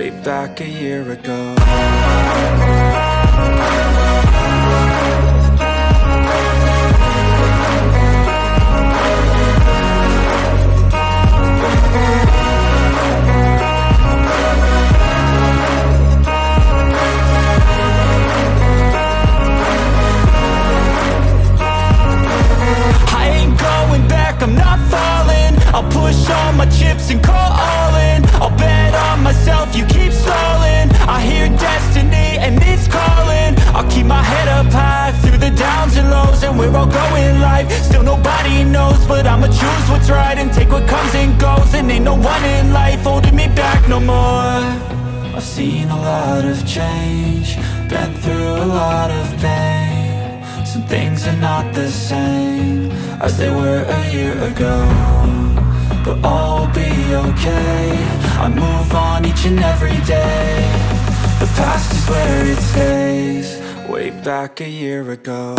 way back a year ago. I'm not falling. I'll push all my chips and call all in. I'll bet on myself, you keep stalling. I hear destiny and it's calling. I'll keep my head up high through the downs and lows. And we're all going life, still nobody knows. But I'ma choose what's right and take what comes and goes. And ain't no one in life holding me back no more. I've seen a lot of change, been through a lot of pain. Some things are not the same as they were a year ago, but all will be okay. I move on each and every day. The past is where it stays, way back a year ago.